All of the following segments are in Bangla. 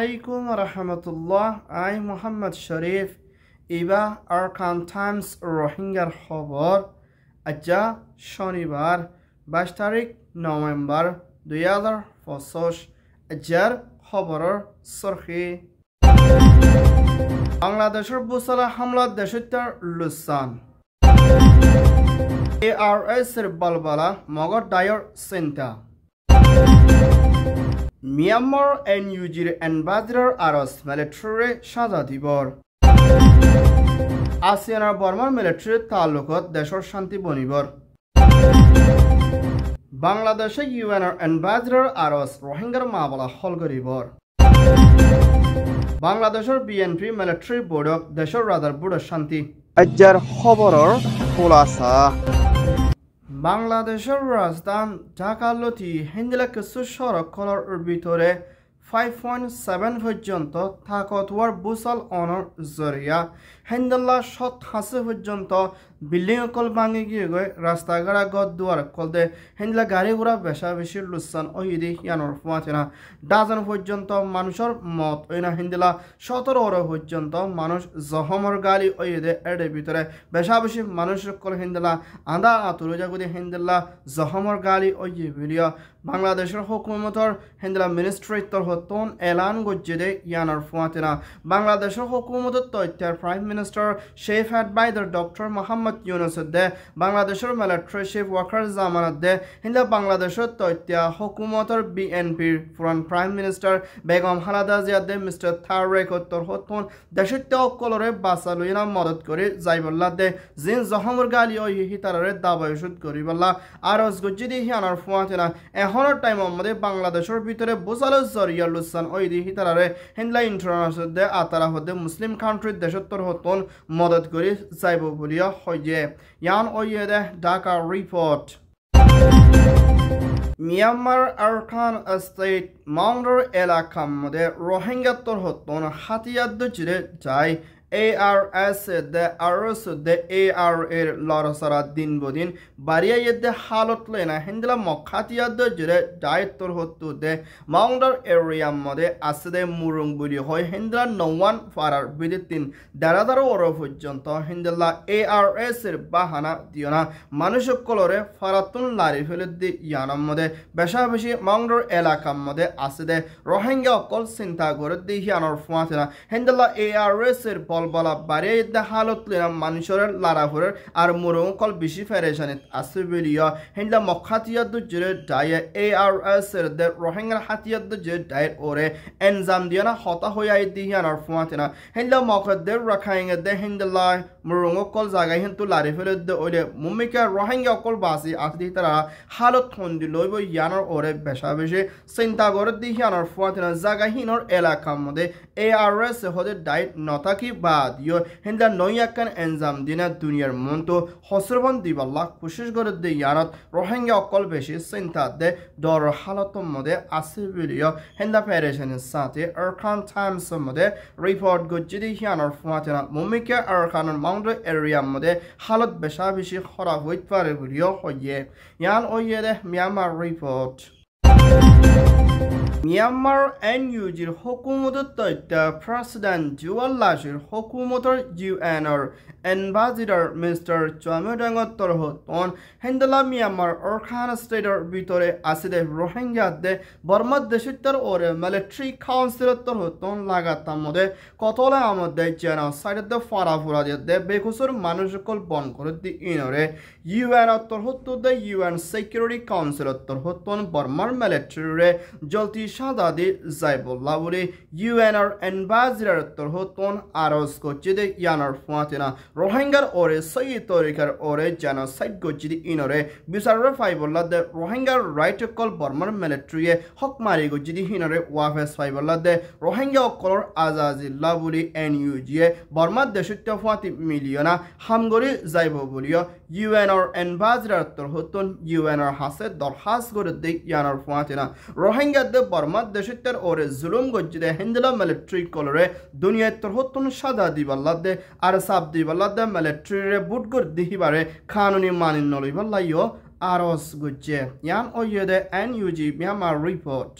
alaikum wa rahmatullah. I Muhammad Sharif. Iba Arkan Times Rohingya Khobor. Aja Shonibar 22 তারিখ নভেম্বর 2025 আজাৰ খবৰৰ সৰখি বাংলাদেশৰ বুছলা হামলাত দেশৰ লুচান ARS এর বলবলা মগৰ ডায়ৰ চিন্তা মিয়ানমাৰ NUGৰ এম্বাসেডৰ আৰস মিলিটাৰী সাজা দিবৰ ASEAN আর বর্মার মিলিটারি তালুকত দেশের শান্তি বনিবর বাংলাদেশে UN আর এম্বাসেডর আরস রোহিঙ্গার মামলা হল করিবর বাংলাদেশের BNP মিলিটারি বোর্ডক দেশের রাজার বোর্ডের শান্তি আজ্জার খবরের খোলাসা বাংলাদেশের রাজধানী ঢাকালতি হিন্দিলা কিছু সড়কগুলোর ভিতরে 5.7 পর্যন্ত থাকতওয়ার বুসাল অনর জরিয়া হেন্দাল্লা শত হাসে পর্যন্ত বিল্ডিং কল ভাঙে গিয়ে গই রাস্তাঘাট গদ দুয়ার কলদে হেন্দালা গাড়ি ঘোড়া বেশা বেশি লুসান ওইদি ইয়ানোর ফুয়াতেনা ডাজন পর্যন্ত মানুষের মত ওইনা হেন্দালা 17 পর্যন্ত মানুষ জহমর গালি ওইদে এর ভিতরে বেশা বেশি মানুষ কল হেন্দালা আন্দা আতুর জাগুদি হেন্দালা জহমর গালি ওই ভিডিও বাংলাদেশের হুকুমতর হেন্দালা মিনিস্ট্রিত্বর হতন এলান গজ্জেদে ইয়ানোর ফুয়াতেনা বাংলাদেশের হুকুমতর তথ্যের prime minister chief adviser doctor Mohammad Yunus দে বাংলাদেশের মিলিটারি চিফ ওয়াকার জামানত দে হিন্দা বাংলাদেশের তথ্য হুকুমতর BNPর পুরান প্রাইম মিনিস্টার বেগম খালেদা জিয়া দে মিস্টার তারেক উত্তর হতন দেশের অকলরে বাসা লইনা মদত করে যাইবল্লা দে জিন জহমর গালি ওই হিতারে দাবাই শুট করিবল্লা আরজ গজ্জেদে ইয়ানোর ফুয়াতেনা এখনের টাইমের মধ্যে বাংলাদেশের ভিতরে বোঝালো জরিয়া লুসান ওই দি হিতারে হিন্দলা ইন্টারন্যাশনাল দে আতারা হতে মুসলিম কান্ট্রি দেশত্তর হতন মদত করে যাইব বলিয়া হইয়ে ইয়ান ওইয়ে দে Dhaka report Myanmar Arakan state মাউন্ডর এলাকার মধ্যে রোহিঙ্গাত্তর হতন হাতিয়ার চিরে যায় ARS de ARS de AR এর লড়সরা দিন বদিন বাড়িয়া দে হালত লেনা হিন্দলা মখাতিয়া দে জুরে দায়িত্বর হতো দে মাউন্ডার এরিয়া মধ্যে আছে দে মুরুং বুড়ি হয় হিন্দলা নওয়ান ফারার বিদিন দারাদারো ওর পর্যন্ত হিন্দলা ARS এর বাহানা দিও না মানুষ কলরে ফারাতুন লারি ফেলে দি ইয়ানার মধ্যে বেশা বেশি মাউন্ডার এলাকার মধ্যে আছে দে রোহিঙ্গা অকল চিন্তা করে দি ইয়ানোর ফুয়াতে না হিন্দলা ARS এর বলা বারে দে হালত লেনা মানুষের লারাফুরের আর মুরুং কল বেশি ফেরেশানিত আছে বলিয়া হিন্দলা মখাতিয়া দু জুরে ডায়ে ARS এর দে রোহিঙ্গার হাতিয়ার দু জুরে ডায়ের ওরে এনজাম দিয়া না হতা হইয়াই দিয়ানার ফুয়াতে না হিন্দলা মখদের রাখাইঙ্গে দে হিন্দলা মুরুং কল জায়গায় হিন্তু লারি ফেলে দে ওরে মুমিকা রোহিঙ্গা কল বাসি আদি তারা হালত থন্দি লইব ইয়ানোর ওরে বেশা বেশি চিন্তা করে দিয়ানার ফুয়াতে না জায়গাহীনর এলাকার মধ্যে ARS হতে ডায়েট নতাকি বা দিও হিন্দা নয়াকান এনজাম দিনা দুনিয়ার মনতো হসরবন দিবাল্লাহ কোশিশ করে দে ইয়ানত রোহিঙ্গা অকল বেশি চিন্তা দে ডর হালতর মধ্যে আছে বলিও হিন্দা ফেডারেশনের সাথে আরকান টাইমস মধ্যে রিপোর্ট গজ্জিদি ইয়ানোর ফুয়াতেনা মুমিকে আরকানের মাউন্ডার এরিয়ার মধ্যে হালত বেশা বেশি খারাপ হইতে পারে বলিও হইয়ে ইয়ান ওইয়ে দে মিয়ানমার রিপোর্ট মিয়ানমার NUGর হুকুমতের তথ্য প্রেসিডেন্ট জুয়াল লাশির হুকুমতের UNর এম্বাসেডর মিস্টার চমেডাঙ্গত্তর হতন হিন্দলা মিয়ানমার আরকান স্টেটের ভিতরে আছে দে রোহিঙ্গা দে বর্মা দেশিত্তর ওরে মিলিটারি কাউন্সিলত্তর হতন লাগাতার মধ্যে কতলে আমাদের জেনোসাইড দে ফারাফুরা দে বেকুসুর মানুষকল বন করে দি ইনরে UN অত্তর হতো দে UN সিকিউরিটি কাউন্সিলত্তর হতন বর্মার মিলিটারি জলতি সাদাদি যাইবল্লা বলে UNর এম্বাসেডর তোর হতন আরজ গজ্জিদে ইয়ানোর ফুয়াতেনা রোহিঙ্গার ওরে সই তরিকার ওরে জেনোসাইড গজ্জিদি ইনরে বিচারে ফাইবল্লা দে রোহিঙ্গার রাইট কল বর্মার মিলিটারিয়ে হক মারি গজ্জিদি হিনরে ওয়াফেস ফাইবল্লা দে রোহিঙ্গা অকলর আজাজিল্লা বলে NUGয়ে বর্মার দেশত্য ফুয়াতি মিলিয়না হামগরি যাইব বলিও UNর এম্বাসেডর তোর হতন UNর হাসে দরখাস্ত করে দে ইয়ানোর ফুয়াতেনা রোহিঙ্গা দে বর্মা দেশত্বের ওরে জুলুম গজ্জিদে হিন্দলা মিলিটারি কলরে দুনিয়ায় তোর হতন সাদা দিবাল্লা দে আর সাব দিবাল্লা দে মিলিটারি বুট গর দিহিবারে কানুনি মানিন নলিবাল্লাইও আরস গজ্জে ইয়ান ওইয়ে দে NUG Myanmar report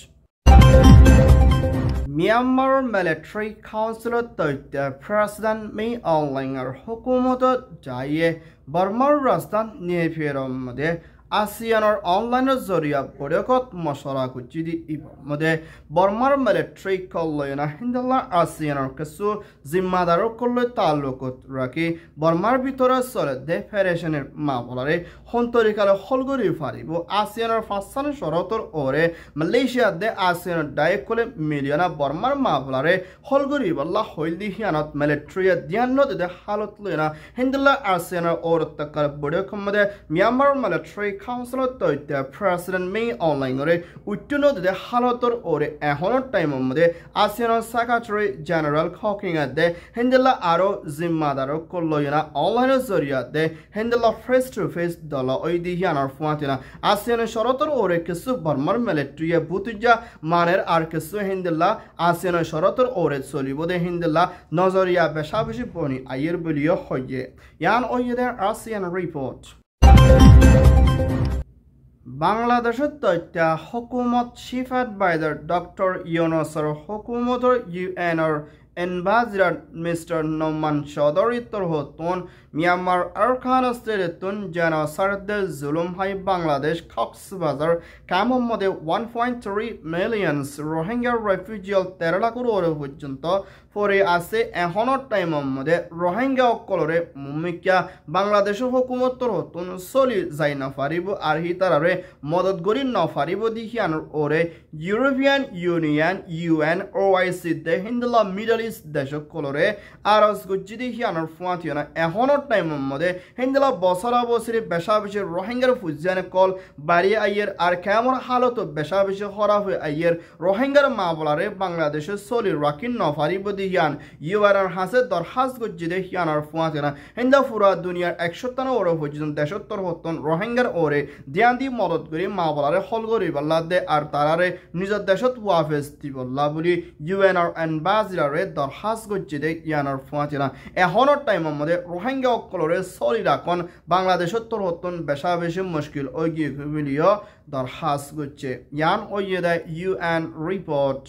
Myanmar Military Council তৈতে প্রেসিডেন্ট মি অনলাইনের হুকুমত যাইয়ে বর্মার রাজধান নেফিয়েরম মধ্যে ASEANৰ অনলাইনৰ জৰিয়া বৈঠকত মশলা গুজিদি ইবমদে বৰ্মাৰ মিলিটাৰী কল্যাণ হিন্দলা ASEANৰ কিছু জিম্মাদাৰৰ কল্যাণ তালুকত ৰাখি বৰ্মাৰ ভিতৰত চলে দে ফেডাৰেশ্যনৰ মামলাৰে সন্তৰিকালে হলগৰি ফাৰিব ASEANৰ ফাঁচান চৰতৰ ওৰে মালয়েছিয়া দে ASEANৰ ডাইকলে মিলিয়না বৰ্মাৰ মামলাৰে হলগৰি বল্লা হইলদি হিয়ানত মিলিটাৰীয়ে ধ্যানত দে হালত লৈনা হিন্দলা ASEANৰ ওৰতকৰ বৈঠকমদে ম্যানমাৰ মিলিটাৰী Council তৈতে প্রেসিডেন্ট মি অনলাইনৰে উত্তনদে হালতৰ ওৰে এহনৰ টাইমৰ মধ্যে ASEANৰ সেক্ৰেটাৰী জেনেৰেল খকিঙে হেন্ডেলা আৰু জিম্মাদাৰ কল্যাণা অনলাইনৰ জৰিয়তে হেন্ডেলা ফেস টু ফেস দল ঐদিহিয়ানৰ ফুৱাতিনা ASEANৰ চৰতৰ ওৰে কিছু বৰ্মাৰ মিলিটাৰীয়ে বুতুজা মানের আৰু কিছু হেন্ডেলা ASEANৰ চৰতৰ ওৰে চলিব দে হেন্ডেলা নজৰিয়া বেশাবেশি বনি আইৰ বুলিও হয়ে ইয়ান ওইদে ASEAN রিপোর্ট বাংলাদেশত তথ্য হুকুমত চিফ এডভাইজার ডক্টর ইউনুসৰ হুকুমতৰ ইউএনৰ এম্বাসিডার মিস্টার নোমান চৌধুরী তরহতন মিয়ানমার আরকান স্টেটতন জেনোসাইড জুলুম হাই বাংলাদেশ কক্সবাজার কামৰ মধ্যে 1.3 মিলিয়ন রোহিঙ্গা রেফিউজিয়াল 13 লাখৰ ওরে পর্যন্ত পরে আছে এখনৰ টাইমৰ মধ্যে রোহিঙ্গা অকলৰে মুমিকা বাংলাদেশৰ হুকুমত তরহতন চলি যাই নাফাৰিব আর হিতাৰে মদত গৰি নাফাৰিব দিহিয়ানৰ ওরে ইউৰোপিয়ান ইউনিয়ন UN OIC দে হিন্দলা মিডল ইস্ট দেশসকলৰে আৰজ গুজিদি হিয়ানৰ ফুৱাতিয়না এখনৰ টাইমৰ মধ্যে হিন্দলা বছৰা বছৰি বেশাবেশি রোহিঙ্গার ফুজিয়ানে কল বাড়ি আইয়ের আর কেমন হালত বেশাবেশি হরা হয়ে আইয়ের রোহিঙ্গার মামলারে বাংলাদেশে চলি রাখিন নফারিব দিহিয়ান ইউআরআর হাসে দরখাস্ত গজিদে হিয়ানার ফুয়াতিনা হিন্দা ফুরা দুনিয়ার 100 ওরে পর্যন্ত 73 রোহিঙ্গার ওরে ধ্যান দি মদত করি মামলারে হল করি বল্লা দে আর তারারে নিজের দেশত ওয়াফেস দিবল্লা বলি ইউএনআর এম্বাসিডারে দরখাস্ত গজিদে ইয়ানার ফুয়াতিনা এখনৰ টাইমৰ মধ্যে রোহিঙ্গা অকলরে চলি রাখন বাংলাদেশত তরহতন বেশাবেশি মুশকিল ওইগি ভিডিও দরখাস্ত গচ্ছে ইয়ান ওইদে UN রিপোর্ট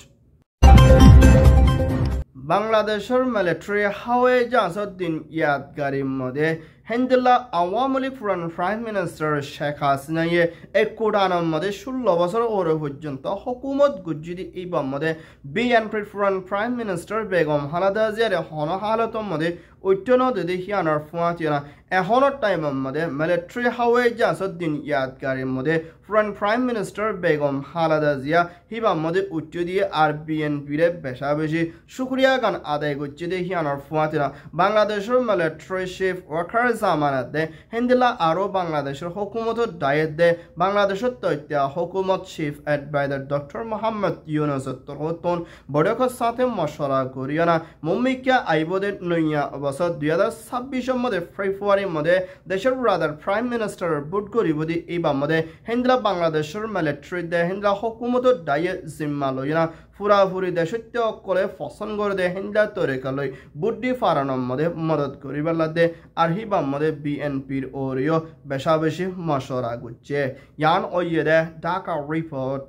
বাংলাদেশের মিলিটারি হাওয়ে জাহাজুদ্দিন ইয়াদগারির মধ্যে হেন্ডেলা আওয়ামী লীগ প্রাইম মিনিস্টার শেখ হাসিনায়ে এক কোডানোর মধ্যে 16 বছর ওরে পর্যন্ত হুকুমত গুজিদি ইবার মধ্যে বিএনপির প্রাইম মিনিস্টার বেগম খালেদা জিয়ার হালতের মধ্যে উত্তন দিদিহিয়ানোর ফুয়াতিনা এখনৰ টাইমৰ মধ্যে মিলিটারি হাওয়ে জাহাজুদ্দিন ইয়াদগারির মধ্যে প্রাইম মিনিস্টার বেগম খালেদা জিয়া হিবার মধ্যে উচ্চ দিয়ে আর বিএনপির বেশাবেশি শুক্রিয়া গান আদায় করছে দেহিয়ানোর ফুয়াতিনা বাংলাদেশের মিলিটারি চিফ ওয়াকার জামানত দে হেন্দিলা আরো বাংলাদেশের হুকুমত দায়িত্ব দে বাংলাদেশের তথ্য হুকুমত chief adviser doctor Mohammad Yunus তরহতন বৈঠকের সাথে মশলা করিয়ানা মুম্মিকা আইবদে নইয়া বছর 2026 মধ্যে ফেব্রুয়ারির মধ্যে দেশের রাদার প্রাইম মিনিস্টার বুট করিবদি এইবার মধ্যে হেন্দিলা বাংলাদেশের মিলিটারি দে হেন্দিলা হুকুমত দায়িত্ব জিম্মা লইনা পুরাপুরি দেশত্য অকলে পছন্দ করে দে হিন্দা তরিকালৈ বুদ্ধি ফারানোর মধ্যে মদত করিবার দে আর হিবার মধ্যে বিএনপির ওরিও বেশাবেশি মশরা গুচ্ছে ইয়ান ওইয়ে দে ঢাকা রিপোর্ট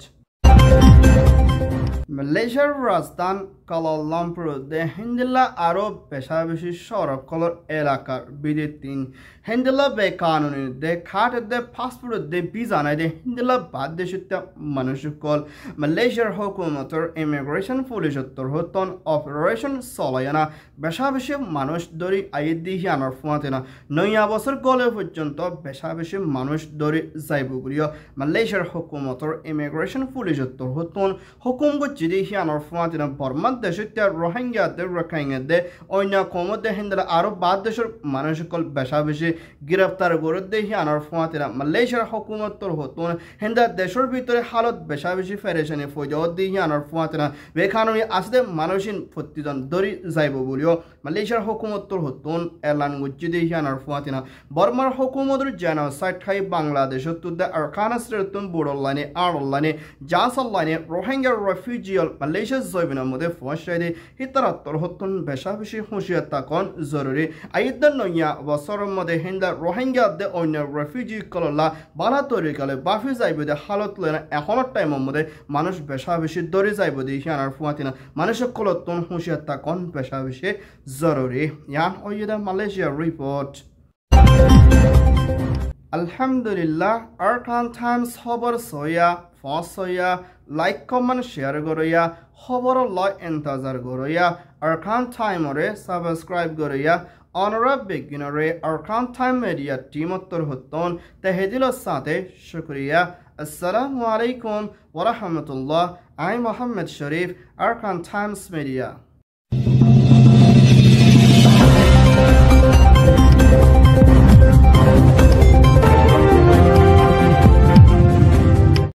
মালয়েশিয়ার রাজধান কুয়ালালামপুর দে হিন্দিলা আরো বেশাবেশি সড়কলর এলাকার বিদিতিন হিন্দিলা বেকানুনি দে খাট দে পাসপোর্ট দে ভিসা নাই দে হিন্দিলা বাদ দেশিত মানুষকল মালয়েশিয়ার হুকুমতর ইমিগ্রেশন পুলিশের তরহতন অপারেশন চলায়না বেশাবেশি মানুষ ধরি আইয়ে দিহিয়ানোর ফুয়াতেনা নয়া বছর গলে পর্যন্ত বেশাবেশি মানুষ ধরে যাইব বলিও মালয়েশিয়ার হুকুমতর ইমিগ্রেশন পুলিশের তরহতন হুকুম গচ্ছি দিহিয়ানোর ফুয়াতেনা বর্মার দেশত রোহিঙ্গাদের রোহিঙ্গাদের অন্য কমতে হিন্দলা আরো বাদ দেশের মানুষকল বেশাবেশি গ্রেপ্তার করে দিহিয়ানোর ফুয়াতেনা মালয়েশিয়ার হুকুমতর হতন হিন্দা দেশের ভিতরে হালত বেশাবেশি ফেরেশানি ফৌজত দিহিয়ানোর ফুয়াতেনা বেকানুনি আসতে মানুষিন প্রতিজন ধরি যাইব বলিও মালয়েশিয়ার হুকুমতর হতন এলান গুজ্জি দিহিয়ানোর ফুয়াতেনা বর্মার হুকুমতর জেনোসাইড খাই বাংলাদেশত তুদে আরকান স্টেটতন বুড়ল লাইনে আড়ল লাইনে জাসল লাইনে রোহিঙ্গা রেফিউজি জিয়ল মালয়েশিয়া জয়বিনার মধ্যে ফসাইদে হিতারাত্তর হতন বেশা বেশি হুঁশিয়ার তাকন জরুরি আইদান নইয়া বছরের মধ্যে হিন্দা রোহিঙ্গা দে অন্য রেফিউজি কললা বানা তৈরি কালে বাফি যাইবে দে হালত লয় না এখনের টাইমের মধ্যে মানুষ বেশা বেশি দৌড়ে যাইব দে হিয়ানার ফুয়াতিনা মানুষের কলতন হুঁশিয়ার তাকন বেশা বেশি জরুরি ইয়ান ওইদা Malaysia report Alhamdulillah, Arkan Times খবর সয়া ফসয়া লাইক কমেন্ট শেয়ার গরয়া খবর লয় ইন্তজার গরয়া Arkan Time-রে সাবস্ক্রাইব গরয়া অনরা বেগিনরে Arkan Time মিডিয়া টিমত্তর হতন তেহেদিলর সাথে শুকরিয়া আসসালামু আলাইকুম ওয়া রাহমাতুল্লাহ আই Mohammad Sharif Arkan Times media